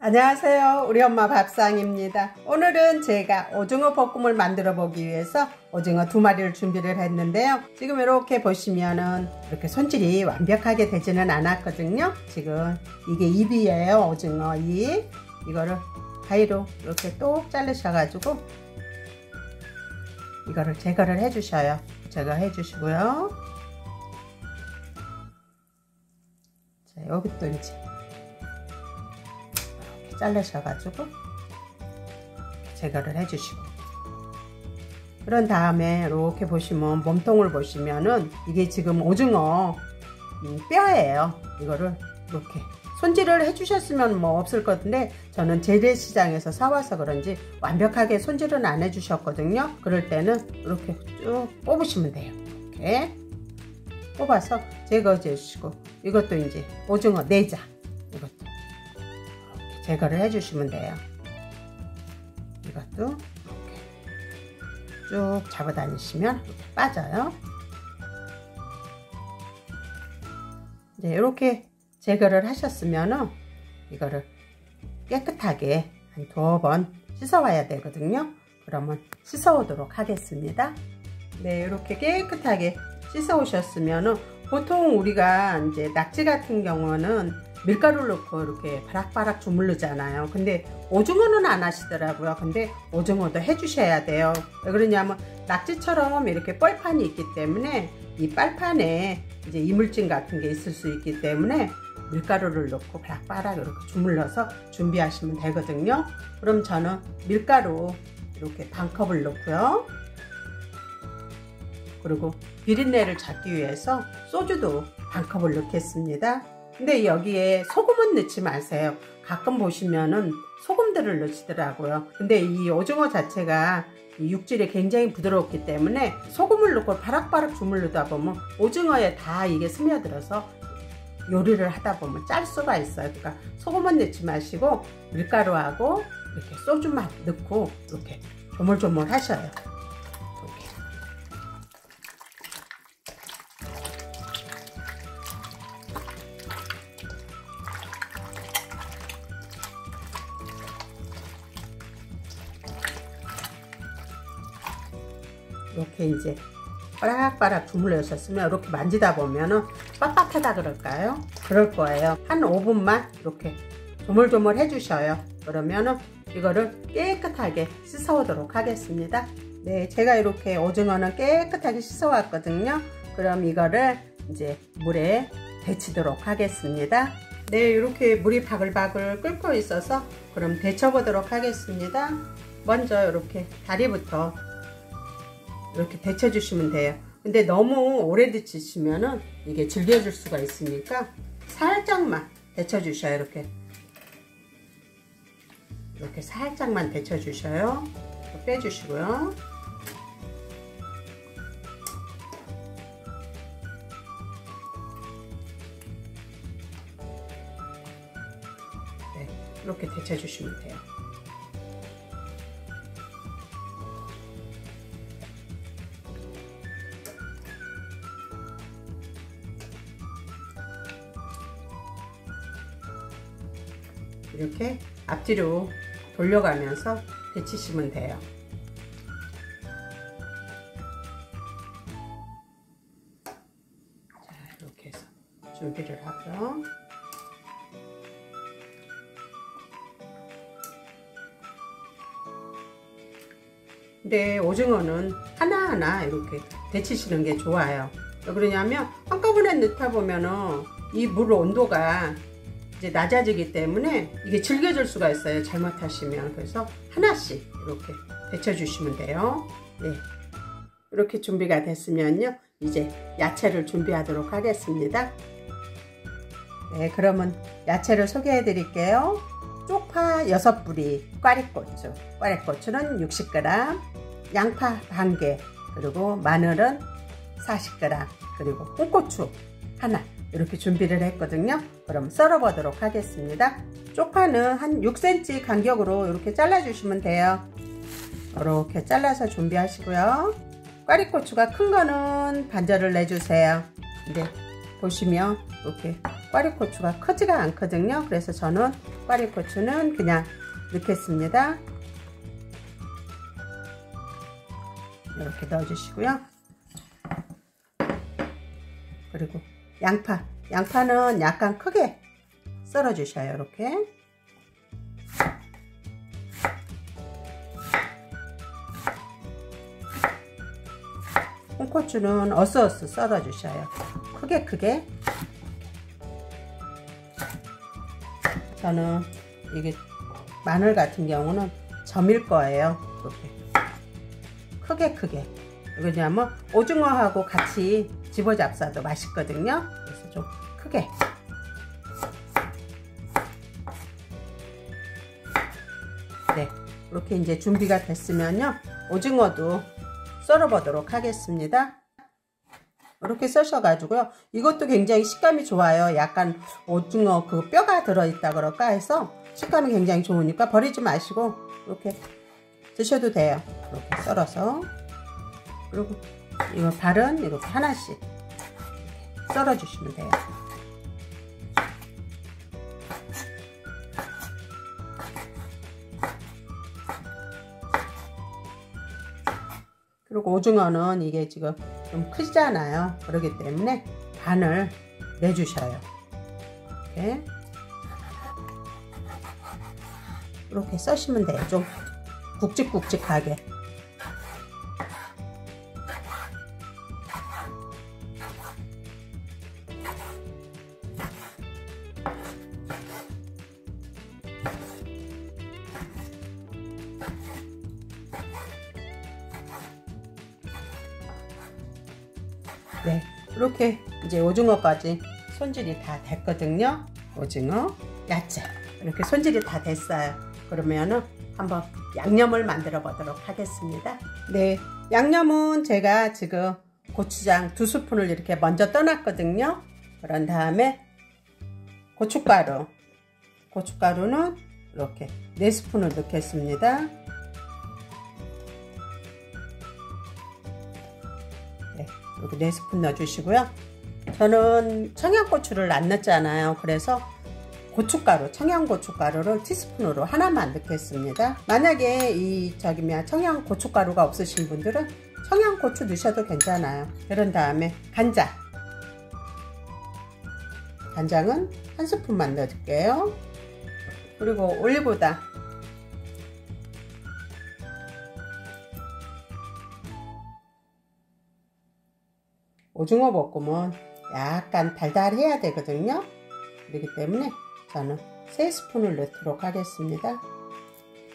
안녕하세요. 우리 엄마 밥상입니다. 오늘은 제가 오징어 볶음을 만들어 보기 위해서 오징어 2마리를 준비를 했는데요. 지금 이렇게 보시면은 이렇게 손질이 완벽하게 되지는 않았거든요. 지금 이게 입이에요. 오징어 입. 이거를 가위로 이렇게 똑 자르셔가지고 이거를 제거를 해주셔요. 제거해 주시고요. 자, 여기도 이제 잘라셔가지고 제거를 해주시고, 그런 다음에 이렇게 보시면 몸통을 보시면은 이게 지금 오징어 뼈예요. 이거를 이렇게 손질을 해주셨으면 뭐 없을 건데 저는 재래시장에서 사와서 그런지 완벽하게 손질은 안 해주셨거든요. 그럴 때는 이렇게 쭉 뽑으시면 돼요. 이렇게 뽑아서 제거해 주시고, 이것도 이제 오징어 내장 이것도 제거를 해주시면 돼요. 이것도 이렇게 쭉 잡아다니시면 이렇게 빠져요. 이제 이렇게 제거를 하셨으면은 이거를 깨끗하게 한 2번 씻어와야 되거든요. 그러면 씻어오도록 하겠습니다. 네, 이렇게 깨끗하게 씻어 오셨으면은 보통 우리가 이제 낙지 같은 경우는 밀가루를 넣고 이렇게 바락바락 주물르잖아요. 근데 오징어는 안 하시더라고요. 근데 오징어도 해주셔야 돼요. 왜 그러냐면 낙지처럼 이렇게 뻘판이 있기 때문에 이 빨판에 이제 이물질 같은 게 있을 수 있기 때문에 밀가루를 넣고 바락바락 이렇게 주물러서 준비하시면 되거든요. 그럼 저는 밀가루 이렇게 반컵을 넣고요. 그리고 비린내를 잡기 위해서 소주도 반컵을 넣겠습니다. 근데 여기에 소금은 넣지 마세요. 가끔 보시면은 소금들을 넣으시더라고요. 근데 이 오징어 자체가 육질이 굉장히 부드럽기 때문에 소금을 넣고 바락바락 주물르다 보면 오징어에 다 이게 스며들어서 요리를 하다 보면 짤 수가 있어요. 그러니까 소금은 넣지 마시고 밀가루하고 이렇게 소주만 넣고 이렇게 조물조물 하셔요. 이렇게 이제 바락바락 주물러셨으면 이렇게 만지다 보면은 빳빳하다 그럴까요? 그럴 거예요. 한 5분만 이렇게 조물조물 해주셔요. 그러면은 이거를 깨끗하게 씻어 오도록 하겠습니다. 네, 제가 이렇게 오징어는 깨끗하게 씻어 왔거든요. 그럼 이거를 이제 물에 데치도록 하겠습니다. 네, 이렇게 물이 바글바글 끓고 있어서 그럼 데쳐 보도록 하겠습니다. 먼저 이렇게 다리부터 이렇게 데쳐 주시면 돼요. 근데 너무 오래 데치시면은 이게 질겨질 수가 있으니까 살짝만 데쳐 주셔요. 이렇게 살짝만 데쳐 주셔요. 빼 주시고요. 네, 이렇게 데쳐 주시면 돼요. 이렇게 앞뒤로 돌려가면서 데치시면 돼요. 자, 이렇게 해서 준비를 하고요. 근데 오징어는 하나하나 이렇게 데치시는 게 좋아요. 왜 그러냐면 한꺼번에 넣다 보면은 이 물 온도가 이제 낮아지기 때문에 이게 질겨질 수가 있어요. 잘못하시면. 그래서 하나씩 이렇게 데쳐 주시면 돼요. 네, 이렇게 준비가 됐으면요, 이제 야채를 준비하도록 하겠습니다. 네, 그러면 야채를 소개해 드릴게요. 쪽파 6뿌리, 꽈리고추, 꽈리고추는 60g, 양파 1개, 그리고 마늘은 40g, 그리고 홍고추 하나, 이렇게 준비를 했거든요. 그럼 썰어 보도록 하겠습니다. 쪽파는 한 6cm 간격으로 이렇게 잘라 주시면 돼요. 이렇게 잘라서 준비하시고요. 꽈리고추가 큰 거는 반절을 내주세요. 근데 보시면 이렇게 꽈리고추가 크지가 않거든요. 그래서 저는 꽈리고추는 그냥 넣겠습니다. 이렇게 넣어주시고요. 그리고 양파는 약간 크게 썰어 주셔요. 이렇게. 홍고추는 어슷어슷 썰어 주셔요. 크게. 저는 이게 마늘 같은 경우는 점일 거예요. 이렇게 크게. 왜냐면 오징어하고 같이 집어 잡숴도 맛있거든요. 그래서 좀 크게. 네, 이렇게 이제 준비가 됐으면요, 오징어도 썰어 보도록 하겠습니다. 이렇게 써셔가지고요, 이것도 굉장히 식감이 좋아요. 약간 오징어 그 뼈가 들어있다 그럴까 해서 식감이 굉장히 좋으니까 버리지 마시고 이렇게 드셔도 돼요. 이렇게 썰어서. 그리고 이거 발은 이렇게 하나씩 썰어 주시면 돼요. 그리고 오징어는 이게 지금 좀 크잖아요. 그렇기 때문에 반을 내주셔요. 이렇게 써시면 돼요. 좀 굵직굵직하게. 네, 이렇게 이제 오징어까지 손질이 다 됐거든요. 오징어, 야채 이렇게 손질이 다 됐어요. 그러면은 한번 양념을 만들어 보도록 하겠습니다. 네, 양념은 제가 지금 고추장 2스푼을 이렇게 먼저 떠놨거든요. 그런 다음에 고춧가루는 이렇게 4스푼을 넣겠습니다. 이렇게 4스푼 넣어주시고요. 저는 청양고추를 안 넣었잖아요. 그래서 청양고춧가루를 티스푼으로 하나만 넣겠습니다. 만약에 청양고춧가루가 없으신 분들은 청양고추 넣으셔도 괜찮아요. 그런 다음에 간장은 1스푼만 넣어줄게요. 그리고 올리고당 오징어 볶음은 약간 달달해야 되거든요. 그렇기 때문에 저는 3스푼을 넣도록 하겠습니다.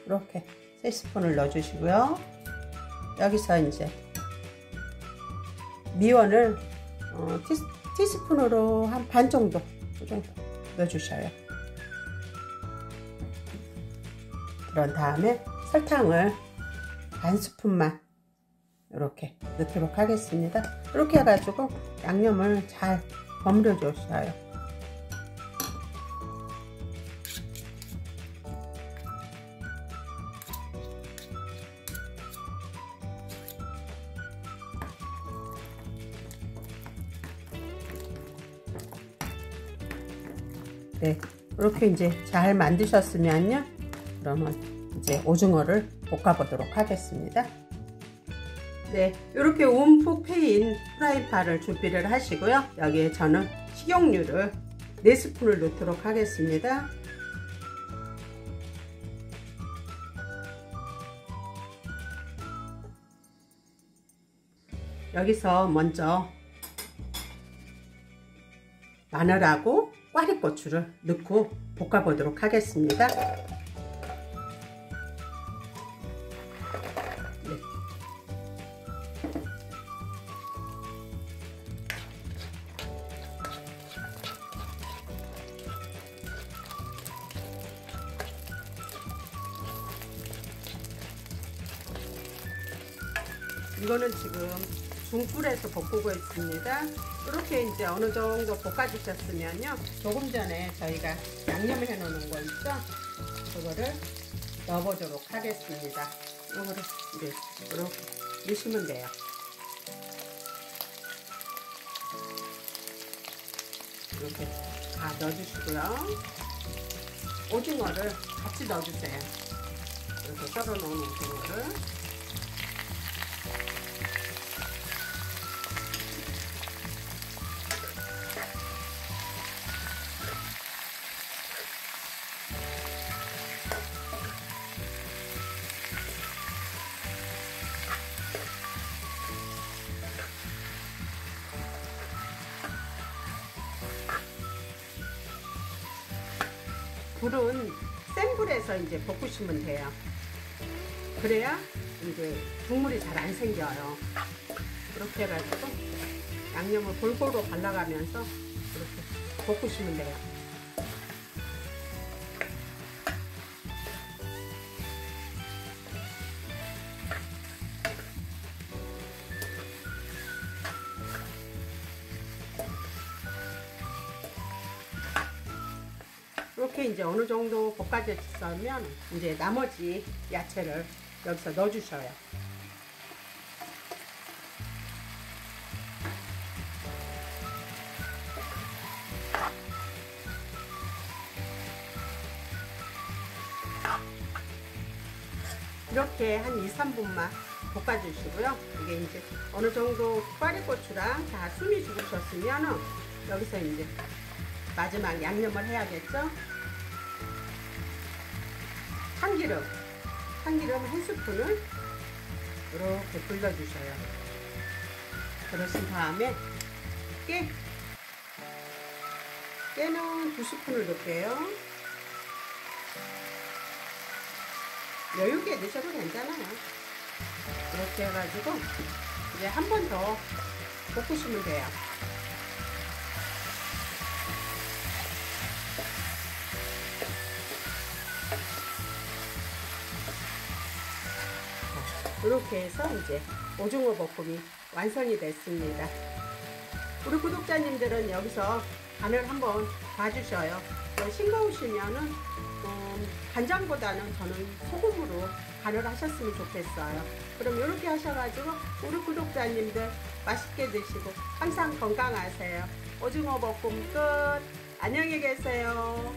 이렇게 3스푼을 넣어주시고요. 여기서 이제 미원을 티스푼으로 한 반 정도, 이 정도 넣어주셔요. 그런 다음에 설탕을 반 스푼만 이렇게 넣도록 하겠습니다. 이렇게 해가지고 양념을 잘 버무려 주셔요. 네, 이렇게 이제 잘 만드셨으면요, 그러면 이제 오징어를 볶아 보도록 하겠습니다. 네, 이렇게 움푹 패인 프라이팬을 준비를 하시고요. 여기에 저는 식용유를 4스푼을 넣도록 하겠습니다. 여기서 먼저 마늘하고 꽈리고추를 넣고 볶아 보도록 하겠습니다. 이거는 지금 중불에서 볶고 있습니다. 이렇게 이제 어느 정도 볶아주셨으면요, 조금 전에 저희가 양념을 해 놓는 거 있죠? 그거를 넣어보도록 하겠습니다. 이거를 이제 이렇게 넣으시면 돼요. 이렇게 다 넣어주시고요. 오징어를 같이 넣어주세요. 이렇게 썰어 놓은 오징어를. 불은 센 불에서 이제 볶으시면 돼요. 그래야 이제 국물이 잘 안 생겨요. 이렇게 해가지고 양념을 골고루 발라가면서 이렇게 볶으시면 돼요. 이렇게 이제 어느 정도 볶아졌으면 이제 나머지 야채를 여기서 넣어주셔요. 이렇게 한 2~3분만 볶아주시고요. 이게 이제 어느 정도 꽈리고추랑 다 숨이 죽으셨으면 여기서 이제 마지막 양념을 해야겠죠? 참기름 한 스푼을 이렇게 불려주셔요. 그러신 다음에 깨는 2스푼을 넣을게요. 여유있게 넣으셔도 괜찮아요. 이렇게 해가지고 이제 한 번 더 볶으시면 돼요. 이렇게 해서 이제 오징어 볶음이 완성이 됐습니다. 우리 구독자님들은 여기서 간을 한번 봐주셔요. 싱거우시면은 간장보다는 저는 소금으로 간을 하셨으면 좋겠어요. 그럼 이렇게 하셔가지고 우리 구독자님들 맛있게 드시고 항상 건강하세요. 오징어 볶음 끝. 안녕히 계세요.